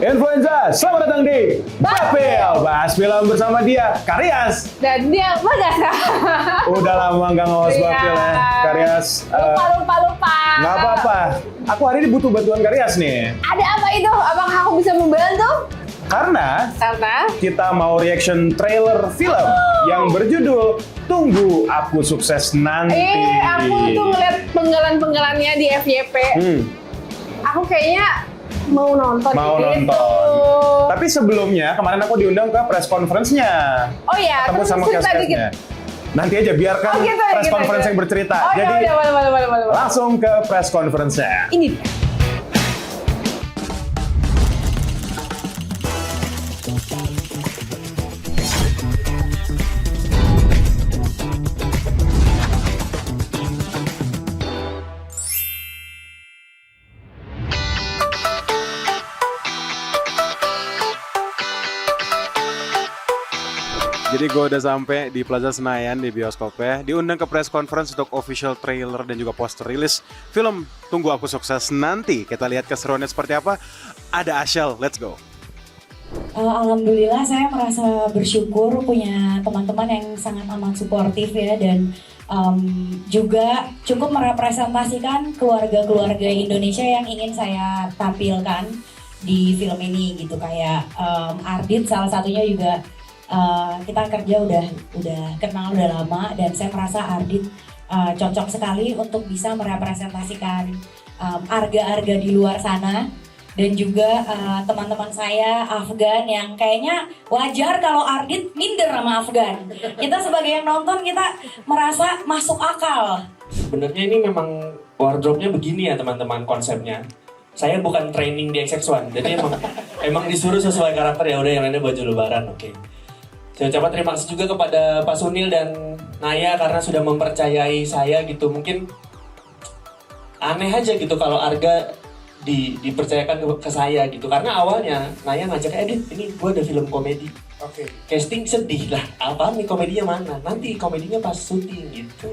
Influenza, selamat datang di Bapil. Bahas film bersama dia, Karyas. Dan dia Bagas. Udah lama nggak ngawas Bapil ya, Karyas. Lupa. Nggak apa-apa, aku hari ini butuh bantuan Karyas nih. Ada apa itu? Apakah aku bisa membantu? Karena kita mau reaction trailer film yang berjudul Tunggu Aku Sukses Nanti. Aku tuh ngeliat penggalan-penggalannya di FYP. Aku kayaknya mau nonton gitu. Tapi sebelumnya kemarin aku diundang ke press conference-nya. Oh iya, ketemu sama cast-castnya. Nanti aja biarkan press conference yang bercerita. Jadi boleh. langsung ke press conference-nya. Ini dia. Jadi gue udah sampai di Plaza Senayan di bioskopnya, diundang ke press conference untuk official trailer dan juga poster rilis film Tunggu Aku Sukses Nanti. Kita lihat keseruannya seperti apa. Ada Ashel, let's go. Alhamdulillah saya merasa bersyukur punya teman-teman yang sangat amat suportif ya, dan juga cukup merepresentasikan keluarga-keluarga Indonesia yang ingin saya tampilkan di film ini gitu. Kayak Ardit salah satunya juga. Kita kerja udah kenal udah lama, dan saya merasa Ardit cocok sekali untuk bisa merepresentasikan arga-arga di luar sana, dan juga teman-teman saya Afgan yang kayaknya wajar kalau Ardit minder sama Afgan. Kita sebagai yang nonton kita merasa masuk akal. Sebenarnya ini memang wardrobe-nya begini ya teman-teman konsepnya. Saya bukan training di XX1, jadi emang disuruh sesuai karakter, ya udah yang lainnya baju lebaran, oke. Saya ucapkan terima kasih juga kepada Pak Sunil dan Naya karena sudah mempercayai saya gitu. Mungkin aneh aja gitu kalau Arga dipercayakan ke saya gitu. Karena awalnya Naya ngajak edit, ini gue ada film komedi. Oke. Casting sedih lah, apa nih komedinya mana? Nanti komedinya pas syuting gitu.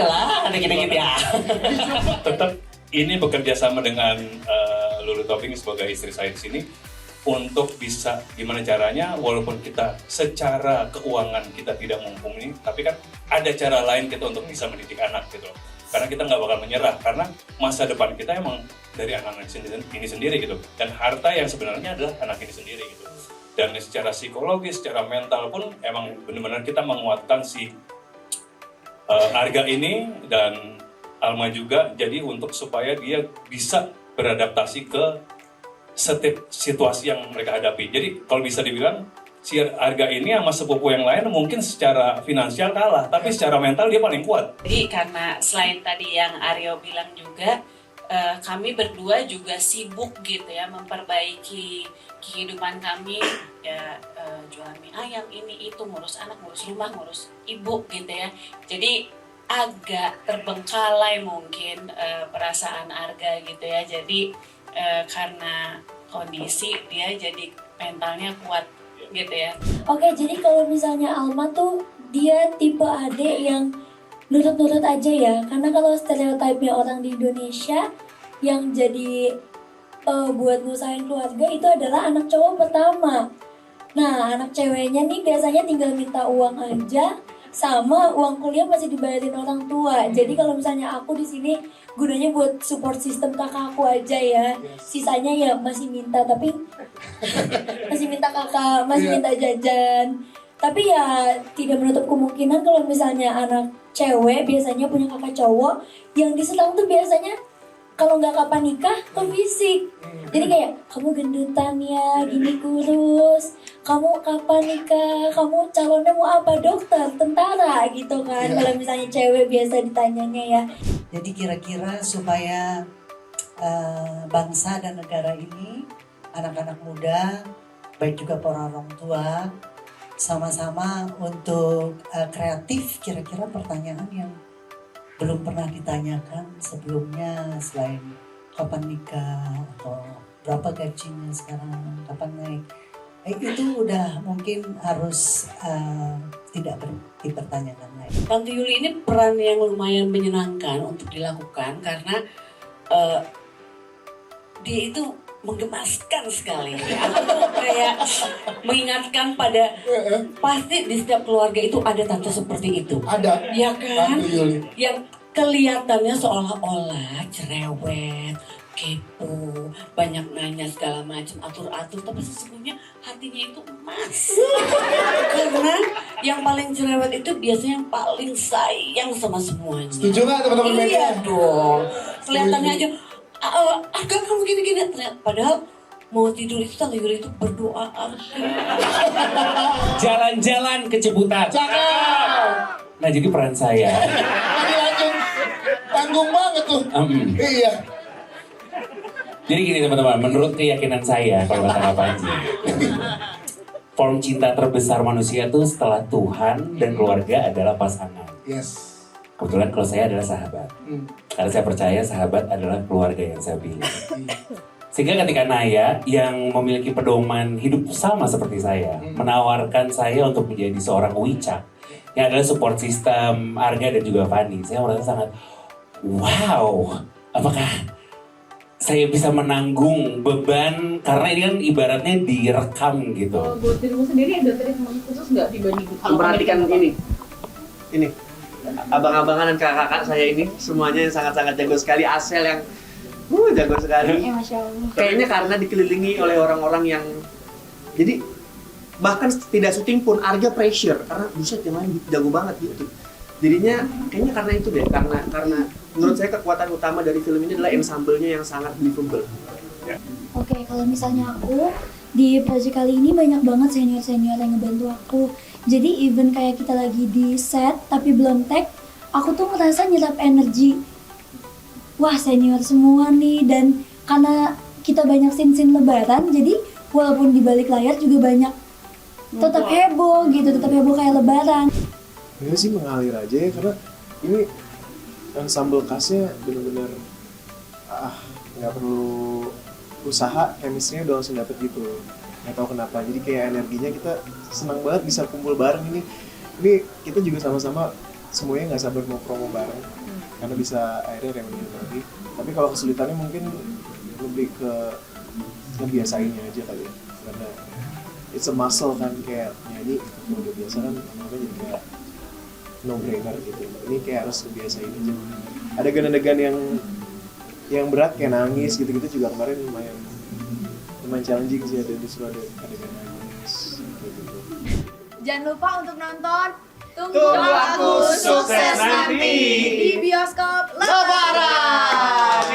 Lah, ada gitu-gitu ya. Tetap ini bekerja sama dengan Lulu Tobing sebagai istri saya di sini untuk bisa gimana caranya, walaupun kita secara keuangan kita tidak mumpuni, tapi kan ada cara lain kita untuk bisa mendidik anak gitu loh. Karena kita nggak bakal menyerah, karena masa depan kita emang dari anak-anak ini sendiri gitu. Dan harta yang sebenarnya adalah anak ini sendiri gitu. Dan secara psikologis, secara mental pun emang benar-benar kita menguatkan si Arga ini dan Alma juga, jadi untuk supaya dia bisa beradaptasi ke setiap situasi yang mereka hadapi. Jadi kalau bisa dibilang si Arga ini sama sepupu yang lain mungkin secara finansial kalah, tapi secara mental dia paling kuat. Jadi karena selain tadi yang Aryo bilang juga, kami berdua juga sibuk gitu ya memperbaiki kehidupan kami, ya jualan mie ayam, ini itu, ngurus anak, ngurus rumah, ngurus ibu gitu ya. Jadi agak terbengkalai mungkin perasaan Arga gitu ya. Jadi karena kondisi dia jadi mentalnya kuat gitu ya. Oke, jadi kalau misalnya Alma tuh dia tipe adik yang nurut-nurut aja ya. Karena kalau stereotipnya orang di Indonesia yang jadi buat ngusahain keluarga itu adalah anak cowok pertama. Nah, anak ceweknya nih biasanya tinggal minta uang aja, sama uang kuliah masih dibayarin orang tua. Jadi kalau misalnya aku di sini gunanya buat support sistem kakakku aja ya. Sisanya ya masih minta, tapi masih minta kakak, masih minta jajan. Tapi ya tidak menutup kemungkinan kalau misalnya anak cewek biasanya punya kakak cowok yang diserang tuh biasanya kalau nggak kapan nikah ke fisik. Jadi kayak, kamu gendutan ya, gini kurus, kamu kapan nikah, kamu calonnya mau apa, dokter, tentara gitu kan. Kalau misalnya cewek biasa ditanyanya ya. Jadi kira-kira supaya bangsa dan negara ini, anak-anak muda, baik juga para orang tua, sama-sama untuk kreatif, kira-kira pertanyaan yang belum pernah ditanyakan sebelumnya selain kapan nikah atau berapa gajinya sekarang, kapan naik. Itu udah mungkin harus tidak dipertanyakan lagi. Tante Yuli ini peran yang lumayan menyenangkan untuk dilakukan karena dia itu menggemaskan sekali. Aku tuh kayak mengingatkan pada pasti di setiap keluarga itu ada tante seperti itu. Ada. Ya kan? Tante Yuli. Yang kelihatannya seolah-olah cerewet, kepo, banyak nanya segala macam, atur-atur, tapi sesungguhnya hatinya itu emas. Karena yang paling cerewet itu biasanya yang paling sayang sama semuanya. Setuju nggak teman-teman media? Iya dong. Kelihatannya aja, Arga kamu gini-gini. Padahal mau tidur itu Tante Yuli itu berdoa Arga. Jalan-jalan ke Ciputat. Nah jadi peran saya. Lanjut. Tanggung banget tuh. Iya. Jadi gini teman-teman, menurut keyakinan saya, kalau kata Kak Panji, form cinta terbesar manusia tuh setelah Tuhan dan keluarga adalah pasangan. Yes. Kebetulan kalau saya adalah sahabat. Karena saya percaya sahabat adalah keluarga yang saya pilih. Sehingga ketika Naya yang memiliki pedoman hidup sama seperti saya, menawarkan saya untuk menjadi seorang Wicak, yang adalah support system Arga dan juga Fanny, saya merasa sangat, wow, apakah saya bisa menanggung beban, karena ini kan ibaratnya direkam gitu. Buat dirimu sendiri ada treatment khusus nggak dibanding Memperhatikan ini abang-abangan dan kakak-kakak saya ini semuanya yang sangat-sangat jago sekali. Asel yang jago sekali. Masya Allah. Kayaknya karena dikelilingi oleh orang-orang yang jadi bahkan tidak syuting pun Arga pressure karena buset yang lain jago banget gitu. Jadinya kayaknya karena itu deh, karena menurut saya kekuatan utama dari film ini adalah ensemble-nya yang sangat believable. Oke, kalau misalnya aku di project kali ini banyak banget senior-senior yang ngebantu aku. Jadi even kayak kita lagi di set tapi belum tag, aku tuh ngerasa nyerap energi. Wah, senior semua nih, dan karena kita banyak scene-scene lebaran, jadi walaupun di balik layar juga banyak tetap heboh gitu, tetap heboh kayak lebaran. Enggak sih, mengalir aja ya, karena ini ensemble cast-nya benar-benar nggak perlu usaha, chemistry-nya udah langsung dapet gitu. Nggak tahu kenapa, jadi kayak energinya kita senang banget bisa kumpul bareng ini kita juga sama-sama semuanya nggak sabar mau promo bareng karena bisa akhirnya reunian lagi. Tapi kalau kesulitannya mungkin lebih ke ngebiasainnya aja kali ya, karena it's a muscle kan, kayak nyanyi kalau udah biasa kan namanya jadi kayak no brainer gitu. Ini kayak harus ngebiasain aja. Adegan-adegan yang berat kayak nangis gitu-gitu juga kemarin lumayan challenging sih, ada disuruh ada adegan nangis gitu. Jangan lupa untuk nonton Tunggu Aku Sukses Nanti di bioskop Lebaran.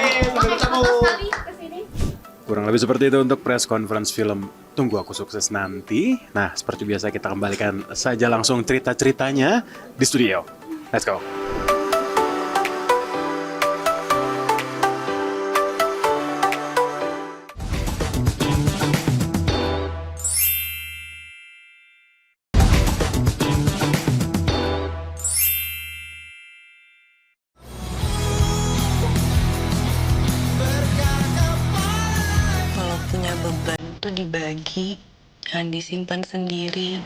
sekali kesini. Kurang lebih seperti itu untuk press conference film Tunggu Aku Sukses Nanti. Nah, seperti biasa kita kembalikan saja langsung cerita-ceritanya di studio. Let's go. Kalau punya beban tuh dibagi, jangan disimpan sendiri.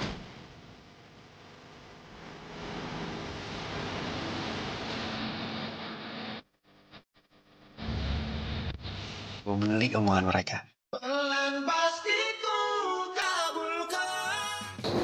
Gue beli omongan mereka.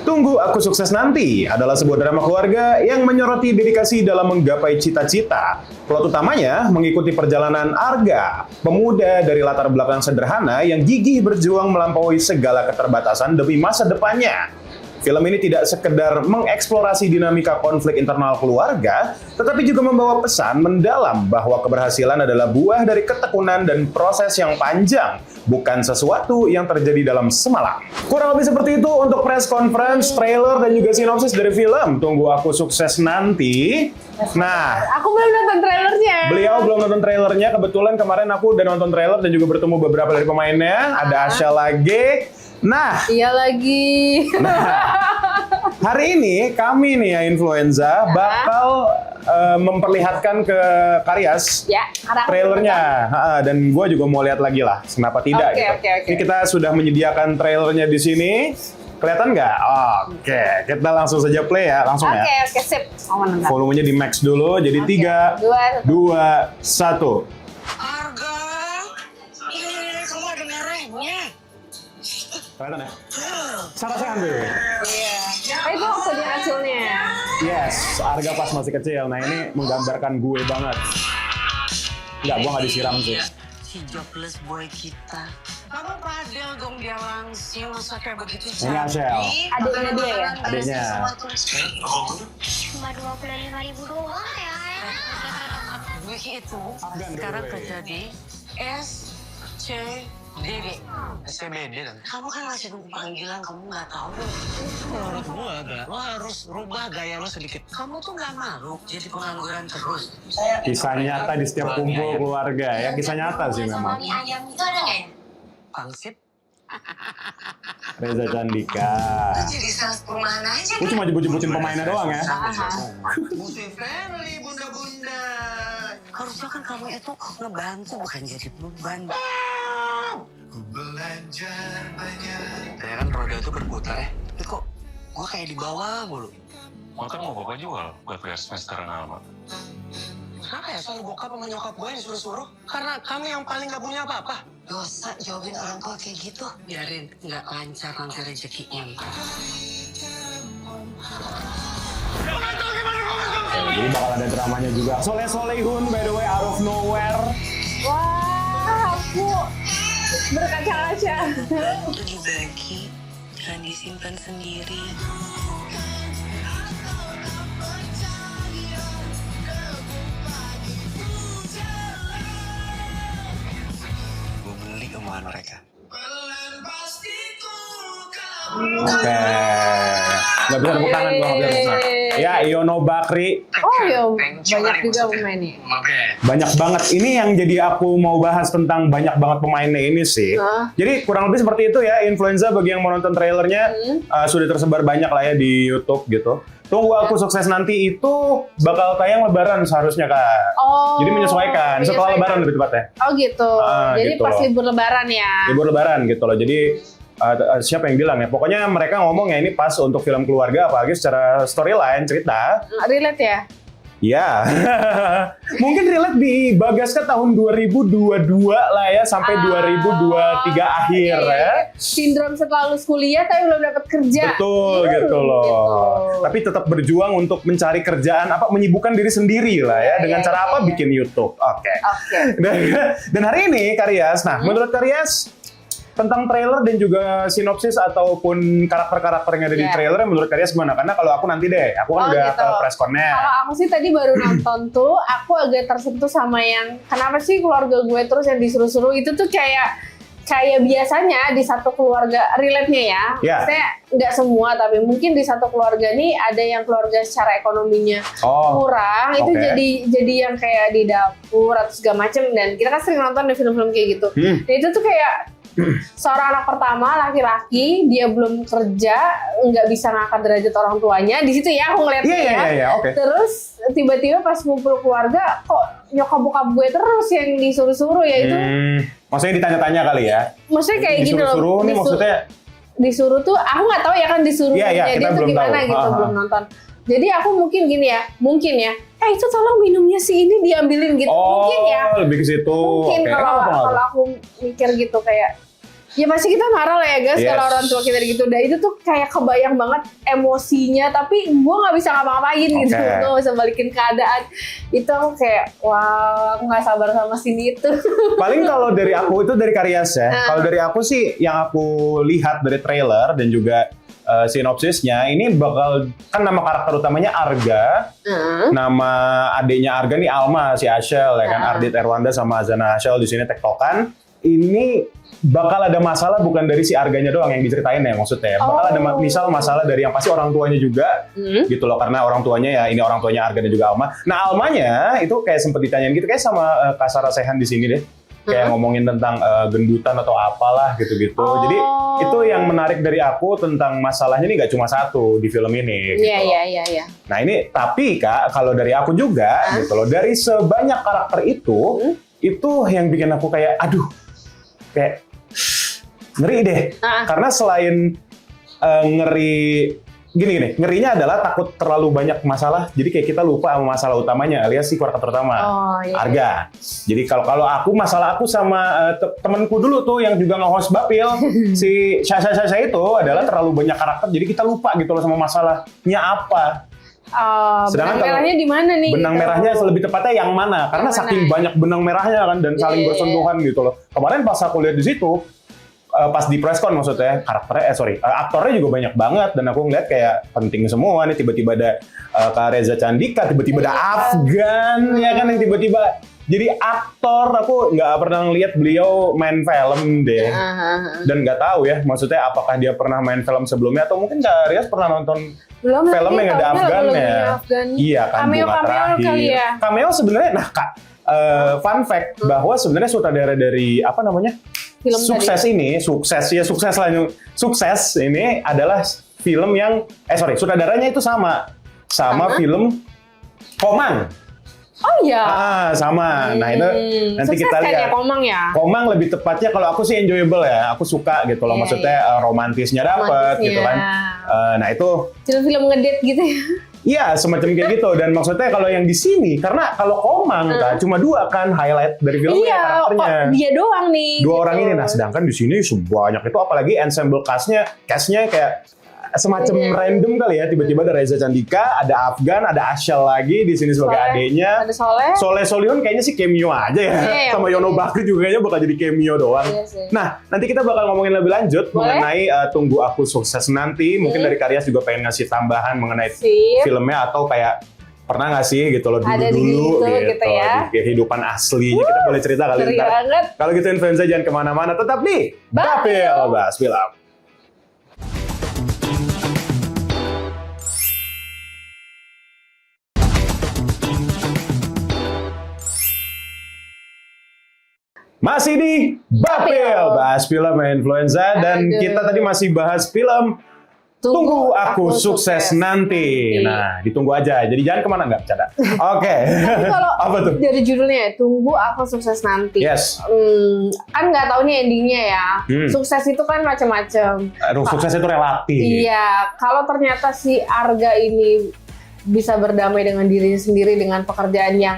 Tunggu Aku Sukses Nanti adalah sebuah drama keluarga yang menyoroti dedikasi dalam menggapai cita-cita. Plot utamanya mengikuti perjalanan Arga, pemuda dari latar belakang sederhana yang gigih berjuang melampaui segala keterbatasan demi masa depannya. Film ini tidak sekedar mengeksplorasi dinamika konflik internal keluarga, tetapi juga membawa pesan mendalam bahwa keberhasilan adalah buah dari ketekunan dan proses yang panjang, bukan sesuatu yang terjadi dalam semalam. Kurang lebih seperti itu untuk press conference, trailer, dan juga sinopsis dari film Tunggu Aku Sukses Nanti. Nah, Aku belum nonton trailernya. beliau belum nonton trailernya. Kebetulan kemarin aku udah nonton trailer dan juga bertemu beberapa dari pemainnya. Ada Asya lagi. Nah, Iya lagi. hari ini kami nih ya Influenza bakal memperlihatkan ke Karyas Ya, karakter trailernya. Dan gue juga mau lihat lagi lah, kenapa tidak Oke, gitu. oke, oke. Ini kita sudah menyediakan trailernya di sini. Kelihatan nggak? Oke, kita langsung saja play ya, langsung ya. Oke, sip. Oh, nonton. Volumenya di max dulu, jadi 3, 2, 1. Arga, kamu dengerin Kelihatan ya? Sangat sehat deh. Iya. Itu waktu dia kecilnya. Yes, Arga pas masih kecil. Nah ini menggambarkan gue banget. Enggak, gue nggak disiram sih. Si jobless boy kita. Kamu padel dong dia langsung masa kayak begitu. Ini Ashel. Adiknya dia ya? Adiknya. Cuma 25.000 doang ya. Gue itu sekarang kerja di SCBD. SCBD kan? Kamu kan masih nunggu panggilan, kamu nggak tahu. Menurut gue agak, lo harus rubah gaya lo sedikit. Kamu tuh nggak mau jadi pengangguran terus. Kisah nyata di setiap kumpul keluarga ya. Kisah nyata sih memang. Mie ayam itu ada nggak ya? Pangsit? Reza Candika. Jadi sales perumahan aja. Lu cuma jebut-jebutin pemainnya doang ya? Muslim family, bunda-bunda. Harusnya kan kamu itu ngebantu, bukan jadi beban. Saya kan roda itu berputar ya. Tapi kok gue kayak di bawah mulu. Motor mau bapak jual buat bayar semesteran Alma. Kenapa ya selalu bokap sama nyokap gue yang suruh-suruh? Karena kami yang paling gak punya apa-apa. Dosa jawabin orang tua kayak gitu. Biarin gak lancar nanti rezekinya. Jadi bakal ada dramanya juga. Soleh Solehun by the way, out of nowhere. Wah, aku berkaca-kaca. Itu dibagi, jangan disimpan sendiri. Gue beli omongan mereka. Oke. Gak bisa tepuk tangan, gue gak bisa tepuk tangan. Ya, Iono Bakri. Oh iya, banyak juga pemainnya. Banyak banget. Ini yang jadi aku mau bahas tentang banyak banget pemainnya ini sih. Jadi kurang lebih seperti itu ya, influenza bagi yang mau nonton trailernya sudah tersebar banyak lah ya di YouTube gitu. Tunggu Aku Sukses Nanti itu bakal tayang Lebaran seharusnya Kak. Oh. Jadi menyesuaikan, setelah Lebaran lebih tepatnya. Oh gitu. Jadi gitu pas loh. libur Lebaran ya. Libur Lebaran gitu loh. Jadi siapa yang bilang ya? Pokoknya mereka ngomong ya ini pas untuk film keluarga apalagi secara storyline cerita. Relate ya? Ya, mungkin relate di Bagaska tahun 2022 lah ya sampai 2023 akhir ya. Sindrom setelah lulus kuliah tapi belum dapat kerja. Betul gitu loh. Tapi tetap berjuang untuk mencari kerjaan apa menyibukkan diri sendiri lah ya dengan cara apa bikin YouTube. Oke. Dan hari ini Karyas, nah menurut Karyas tentang trailer dan juga sinopsis ataupun karakter-karakter yang ada di trailer menurut Karyas gimana? Karena kalau aku nanti deh, aku kan udah gitu. ke press con-nya. Kalau aku sih tadi baru nonton tuh, aku agak tersentuh sama yang kenapa sih keluarga gue terus yang disuruh-suruh itu tuh kayak biasanya di satu keluarga relate-nya ya. Maksudnya nggak semua tapi mungkin di satu keluarga nih ada yang keluarga secara ekonominya kurang, itu jadi yang kayak di dapur atau segala macem dan kita kan sering nonton di film-film kayak gitu. Dan itu tuh kayak seorang anak pertama laki-laki dia belum kerja nggak bisa ngangkat derajat orang tuanya di situ ya aku ngeliatnya terus tiba-tiba pas ngumpul keluarga kok nyokap bokap gue terus yang disuruh-suruh ya itu maksudnya ditanya-tanya kali ya maksudnya kayak gini loh nih maksudnya disuruh tuh aku nggak tahu ya kan disuruhnya dia tuh gimana tahu. Gitu belum nonton jadi aku mungkin gini ya itu tolong minumnya si ini diambilin gitu mungkin ya lebih ke situ mungkin kalau aku mikir gitu kayak ya pasti kita marah lah ya guys kalau orang tua kita gitu. Dan itu tuh kayak kebayang banget emosinya, tapi gue nggak bisa ngapa-ngapain gitu, gue nggak bisa balikin keadaan. Itu aku kayak, wah, aku nggak sabar sama sini itu. Paling kalau dari aku itu dari Karyas ya. Kalau dari aku sih yang aku lihat dari trailer dan juga sinopsisnya ini bakal kan nama karakter utamanya Arga, nama adiknya Arga nih Alma si Ashel ya kan Ardit Erwanda sama Azana Ashel di sini tektokan. Ini bakal ada masalah bukan dari si Arganya doang yang diceritain ya maksudnya. Bakal ada misal masalah dari yang pasti orang tuanya juga gitu loh karena orang tuanya ya ini orang tuanya Arga dan juga Alma. Nah Almanya itu kayak sempet ditanyain gitu kayak sama Kak Sarah Sehan di sini deh. Kayak ngomongin tentang gendutan atau apalah gitu-gitu. Jadi itu yang menarik dari aku tentang masalahnya ini gak cuma satu di film ini. Iya. Nah ini tapi Kak kalau dari aku juga gitu loh dari sebanyak karakter itu yang bikin aku kayak aduh ngeri deh. Karena selain ngeri gini, ngerinya adalah takut terlalu banyak masalah, jadi kayak kita lupa sama masalah utamanya, alias si karakter utama, Arga. Jadi kalau aku masalah aku sama temenku dulu tuh yang juga nge-host Bapil, si Sasha itu adalah terlalu banyak karakter, jadi kita lupa gitu loh sama masalahnya apa. Benang merahnya di mana nih? Benang merahnya lebih tepatnya yang mana? Karena saking banyak benang merahnya kan dan saling bersentuhan gitu loh. Kemarin pas aku lihat di situ, pas di press con maksudnya karakternya, aktornya juga banyak banget dan aku ngeliat kayak penting semua nih. Tiba-tiba ada Kak Reza Candika, tiba-tiba ada Afgan, ya kan yang tiba-tiba jadi aktor. Aku nggak pernah ngeliat beliau main film deh, dan nggak tahu ya maksudnya apakah dia pernah main film sebelumnya atau mungkin Kak Rias pernah nonton film yang ada Afgan ya. Iya kan, cameo kali ya. Cameo sebenarnya, nah Kak, fun fact bahwa sebenarnya sutradara dari apa namanya film sukses tadi. Sukses ini adalah film yang sutradaranya itu sama film Komang. Oh iya. Sama. Nah itu nanti sukses kita lihat. Ya, Komang ya. Komang lebih tepatnya kalau aku sih enjoyable ya. Aku suka gitu loh. Maksudnya romantisnya dapet gitu kan. Nah itu. Film-film ngedate gitu ya. Iya semacam kayak gitu. Dan maksudnya kalau yang di sini karena kalau Komang kan cuma 2 kan highlight dari filmnya karakternya. Dia doang nih. 2 orang ini. Nah sedangkan di sini sebanyak itu apalagi ensemble castnya kayak semacam random kali ya, tiba-tiba ada Reza Candika, ada Afgan, ada Asyal lagi di sini sebagai adeknya. Ada Soleh Solihun kayaknya sih cameo aja ya. Sama Yono Bakri juga kayaknya bakal jadi cameo doang. Nah, nanti kita bakal ngomongin lebih lanjut mengenai Tunggu Aku Sukses Nanti. Mungkin dari Karyas juga pengen ngasih tambahan mengenai filmnya atau kayak pernah nggak sih gitu loh dulu gitu ya. Di kehidupan aslinya kita boleh cerita kali ini. Kalau gitu influencer jangan kemana-mana, tetap di Bapil Bahas Film. Masih di Bapil Bahas Film Influenza dan kita tadi masih bahas film Tunggu Aku Sukses Nanti. Nah, ditunggu aja. Jadi jangan kemana nggak, bercanda. Oke. Tapi kalau apa tuh? Dari judulnya Tunggu Aku Sukses Nanti. Yes. Kan nggak tahu nih endingnya ya. Sukses itu kan macam-macam. Sukses itu relatif. Iya. Kalau ternyata si Arga ini bisa berdamai dengan dirinya sendiri dengan pekerjaan yang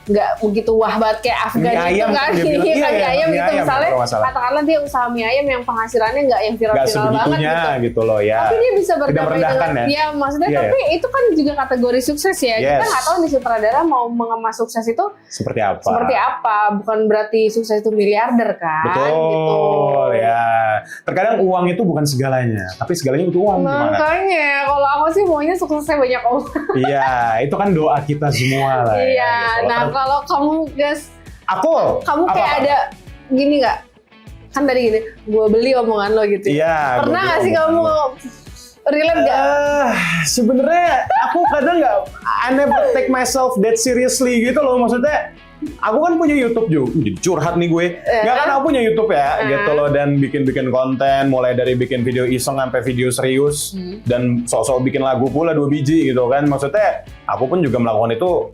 nggak begitu wah banget kayak Afgan itu kan, mie ayam gitu misalnya, katakanlah dia usaha mie ayam yang penghasilannya nggak yang viral-viral banget gitu loh ya. Tapi dia bisa berdamai dengan, ya maksudnya tapi itu kan juga kategori sukses ya. Kita nggak tahu nih sutradara mau mengemas sukses itu seperti apa. Bukan berarti sukses itu miliarder kan. Betul gitu. Ya. Terkadang uang itu bukan segalanya, tapi segalanya butuh uang. Makanya kalau aku sih maunya suksesnya banyak uang. Iya, itu kan doa kita semua lah. Iya, gitu. Nah kalau kamu guys, kamu kayak ada gini nggak? Kan tadi gini, gue beli omongan lo gitu. Iya. Pernah nggak sih kamu relate nggak? Sebenarnya aku kadang nggak, I never take myself that seriously gitu loh. Maksudnya, aku kan punya YouTube juga, jadi curhat nih gue. Nggak kan aku punya YouTube ya, gitu loh, dan bikin konten, mulai dari bikin video iseng sampai video serius, dan sok-sok bikin lagu pula 2 biji gitu kan. Maksudnya, aku pun juga melakukan itu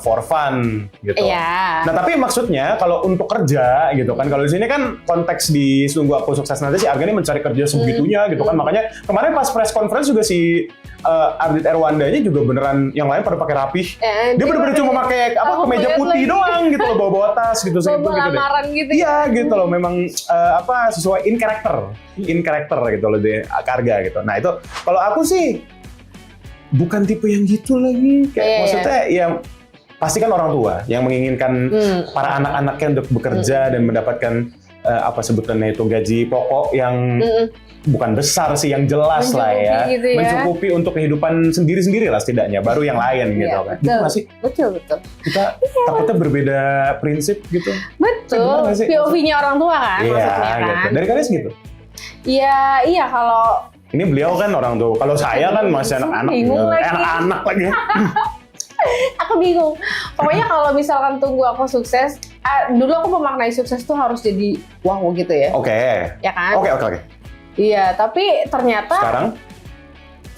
for fun gitu. Nah tapi maksudnya kalau untuk kerja gitu kan, kalau di sini kan konteks di Tunggu Aku Sukses Nanti si Arga ini mencari kerja sebegitunya gitu kan, makanya kemarin pas press conference juga si Ardit Erwandanya juga beneran yang lain pada pakai rapih. Dia bener-bener cuma pakai kemeja putih doang gitu loh, bawa tas gitu bawa lamaran gitu. Iya gitu loh, memang sesuai in character gitu loh dia Arga gitu. Nah itu kalau aku sih bukan tipe yang gitu lagi, kayak maksudnya ya pasti kan orang tua yang menginginkan para anak-anaknya untuk bekerja dan mendapatkan sebutannya itu gaji pokok yang bukan besar sih, yang jelas lah ya, gitu ya, mencukupi untuk kehidupan sendiri-sendiri lah setidaknya, baru yang lain gitu kan. Betul. Gitu gak sih? Betul. Kita takutnya berbeda prinsip gitu. Betul. POV-nya orang tua kan maksudnya kan. Gitu. Dari kalian gitu? Iya kalau ini beliau kan orang tua. Kalau saya kan masih anak-anak. Anak-anak lagi. Aku bingung. Pokoknya kalau misalkan Tunggu Aku Sukses, dulu aku memaknai sukses tuh harus jadi wow gitu ya. Oke. Ya kan? Oke. Iya, tapi ternyata sekarang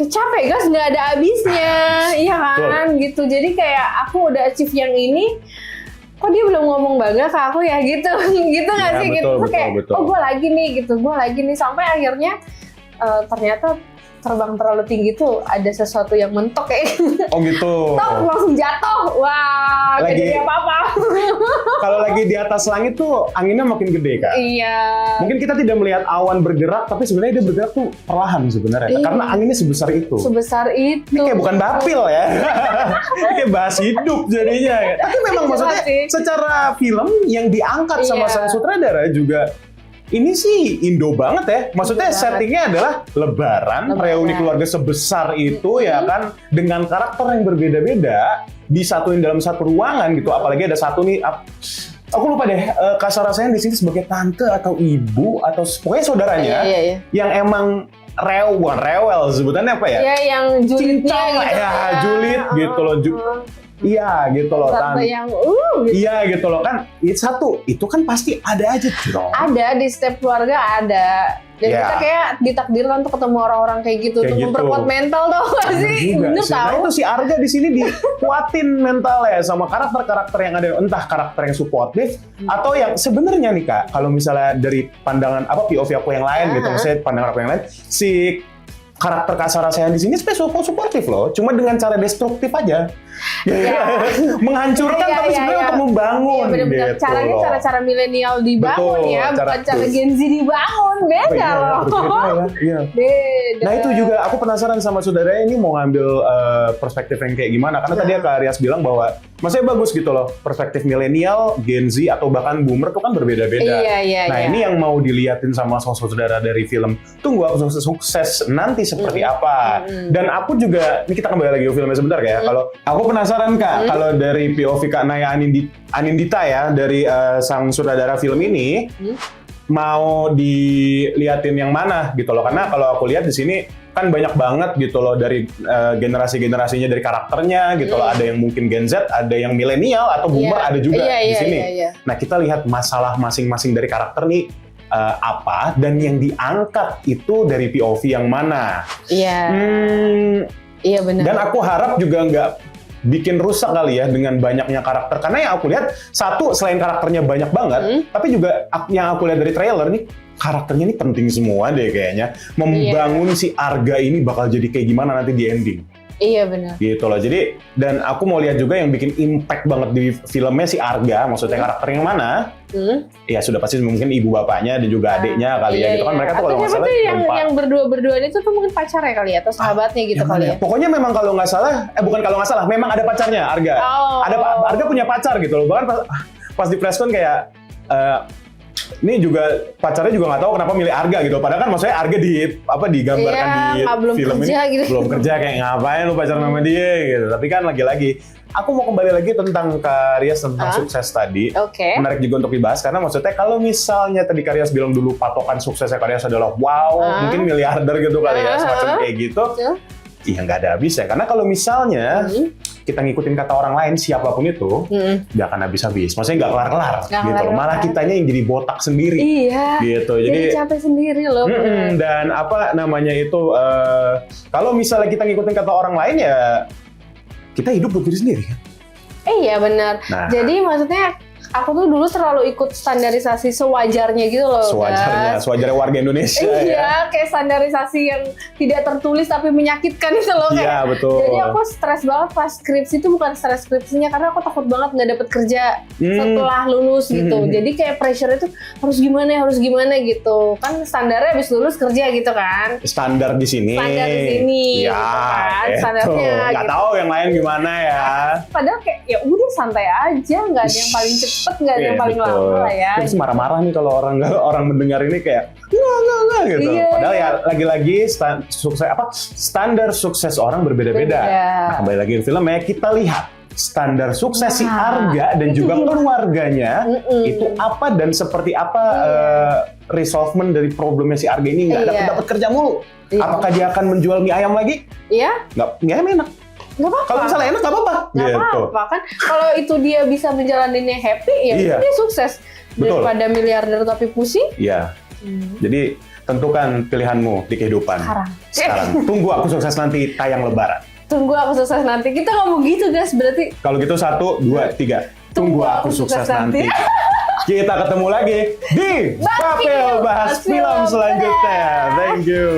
capek guys, nggak ada habisnya. Iya kan? Gitu. Jadi kayak aku udah achieve yang ini, kok dia belum ngomong bangga ke aku ya gitu. Gitu nggak sih? Betul, gitu. Kayak, oh gue lagi nih gitu, sampai akhirnya ternyata terbang terlalu tinggi tuh ada sesuatu yang mentok kayak Oh gitu. tok langsung jatuh. Wah, gak Lagi- jadi apa-apa. Kalau lagi di atas langit tuh anginnya makin gede kan. Iya. Mungkin kita tidak melihat awan bergerak, tapi sebenarnya dia bergerak tuh perlahan sebenarnya. Iya. Karena anginnya sebesar itu. Sebesar itu. Ini kayak bukan dapil ya. Ini kayak bahas hidup jadinya. Tapi memang Jelas maksudnya sih. secara film yang diangkat sama Iya. sang sutradara juga ini sih Indo banget ya. Maksudnya Indo banget. settingnya adalah lebaran, reuni keluarga sebesar itu ya kan dengan karakter yang berbeda-beda disatuin dalam satu ruangan gitu. Apalagi ada satu nih aku lupa deh Kasara Sayang di sini sebagai tante atau ibu atau pokoknya saudaranya Iya. yang emang bukan rewel sebutannya apa ya? Iya, yang julidnya Cincang lah gitu. ya, julid gitu loh. Iya gitu loh Tante Tan. yang gitu. Iya gitu loh kan. Itu kan pasti ada aja dong. Ada di setiap keluarga ada. Dan Ya. kita kayak ditakdirkan untuk ketemu orang-orang kayak gitu Kayak untuk gitu. memperkuat mental dong gak sih? Juga Bener sih. Nah tahu. itu si Arga di sini dikuatin mentalnya sama karakter-karakter yang ada, entah karakter yang suportif atau yang sebenarnya nih Kak, kalau misalnya dari pandangan POV aku yang lain gitu, maksudnya pandangan aku yang lain, si karakter Kasara Sayang di sini sebenarnya suportif loh, cuma dengan cara destruktif aja. Menghancurkan Iya, tapi iya, sebenarnya iya. untuk membangun Iya, bener-bener. gitu Caranya loh. cara-cara milenial dibangun Betul, ya, bukan cara betul. Gen Z dibangun. Beda Iya, loh. berbeda ya, iya. Beda. Nah itu juga aku penasaran sama saudaranya ini mau ngambil perspektif yang kayak gimana, karena tadi Kak Rias bilang bahwa maksudnya bagus gitu loh, perspektif milenial, Gen Z atau bahkan boomer tuh kan berbeda-beda. Iya, Nah iya. ini yang mau diliatin sama saudara dari film Tunggu Aku Sukses nanti seperti apa. Dan aku juga, ini kita kembali lagi ke filmnya sebentar ya. Kalau aku penasaran Kak, kalau dari POV Kak Naya Anindita ya, dari sang sutradara film ini, mau diliatin yang mana gitu loh. Karena kalau aku lihat di sini kan banyak banget gitu loh dari generasi-generasinya, dari karakternya gitu loh. Ada yang mungkin Gen Z, ada yang milenial atau boomer, Iya. ada juga Iya, di iya, sini. iya, iya. Nah kita lihat masalah masing-masing dari karakter nih apa, dan yang diangkat itu dari POV yang mana. Iya. Iya benar. Dan aku harap juga nggak bikin rusak kali ya dengan banyaknya karakter. Karena yang aku lihat, satu selain karakternya banyak banget, tapi juga yang aku lihat dari trailer nih, karakternya ini penting semua deh kayaknya. Membangun si Arga ini bakal jadi kayak gimana nanti di ending. Iya benar. Gitu loh. Jadi, dan aku mau lihat juga yang bikin impact banget di filmnya si Arga, maksudnya karakter yang mana? Ya sudah pasti mungkin ibu bapaknya dan juga adiknya kali ya gitu kan. Mereka tuh kalau nggak salah berempat. yang berdua-berduaan itu tuh mungkin pacarnya kali ya, atau sahabatnya gitu Yang kali mana ya. ya? Pokoknya memang kalau nggak salah, bukan kalau nggak salah, memang ada pacarnya Arga. Oh. Arga punya pacar gitu loh. Bahkan pas di press con kayak ini juga pacarnya juga nggak tahu kenapa milih Arga gitu. Padahal kan maksudnya Arga digambarkan di belum film kerja ini gitu. belum kerja, kayak ngapain lu pacaran sama dia gitu. Tapi kan lagi-lagi aku mau kembali lagi tentang Kak Rias tentang sukses tadi. Oke. Menarik juga untuk dibahas karena maksudnya kalau misalnya tadi Kak Rias bilang dulu patokan suksesnya Kak Rias adalah wow, mungkin miliarder gitu kali ya, semacam kayak gitu. Iya nggak ada habisnya. Karena kalau misalnya kita ngikutin kata orang lain siapapun itu, nggak akan habis-habis. Maksudnya nggak kelar-kelar gitu loh. Malah kitanya yang jadi botak sendiri. Iya. Gitu. Jadi capek sendiri loh. Dan apa namanya itu, kalau misalnya kita ngikutin kata orang lain ya kita hidup buat diri sendiri kan. Iya benar. Nah. Jadi maksudnya aku tuh dulu terlalu ikut standarisasi sewajarnya gitu loh. Sewajarnya warga Indonesia Iya, ya. kayak standarisasi yang tidak tertulis tapi menyakitkan itu loh kayak. Iya, betul. Jadi aku stres banget pas skripsi itu, bukan stres skripsinya karena aku takut banget nggak dapet kerja setelah lulus gitu. Jadi kayak pressure itu harus gimana gitu. Kan standarnya habis lulus kerja gitu kan. Standar di sini. Standar di sini. Ya, gitu kan. gitu. Standarnya Nggak gitu. tahu yang lain gimana ya. Padahal kayak ya udah santai aja, nggak ada yang paling cepet, nggak ada yang paling lama lah ya. Terus marah-marah nih kalau orang mendengar ini kayak nggak gitu. Iya, Padahal iya. ya lagi-lagi standar sukses orang berbeda-beda. Nah, kembali lagi ke film ya, kita lihat standar sukses si Arga dan juga keluarganya itu apa dan seperti apa resolvement dari problemnya si Arga ini nggak dapat kerja mulu. Apakah dia akan menjual mie ayam lagi? Iya. Mie ayam enak. Nggak apa-apa. Kalau misalnya enak nggak apa-apa. Nggak apa-apa kan. Kalau itu dia bisa menjalaninya happy, ya Iya. dia sukses. Betul. Daripada miliarder tapi pusing. Iya. Jadi tentukan pilihanmu di kehidupan. Sekarang. Tunggu Aku Sukses nanti tayang Lebaran. Tunggu Aku Sukses nanti. Kita ngomong gitu guys, berarti. Kalau gitu 1, 2, 3. Tunggu Aku Sukses nanti. Kita ketemu lagi di Bapil Bahas Film selanjutnya. Thank you.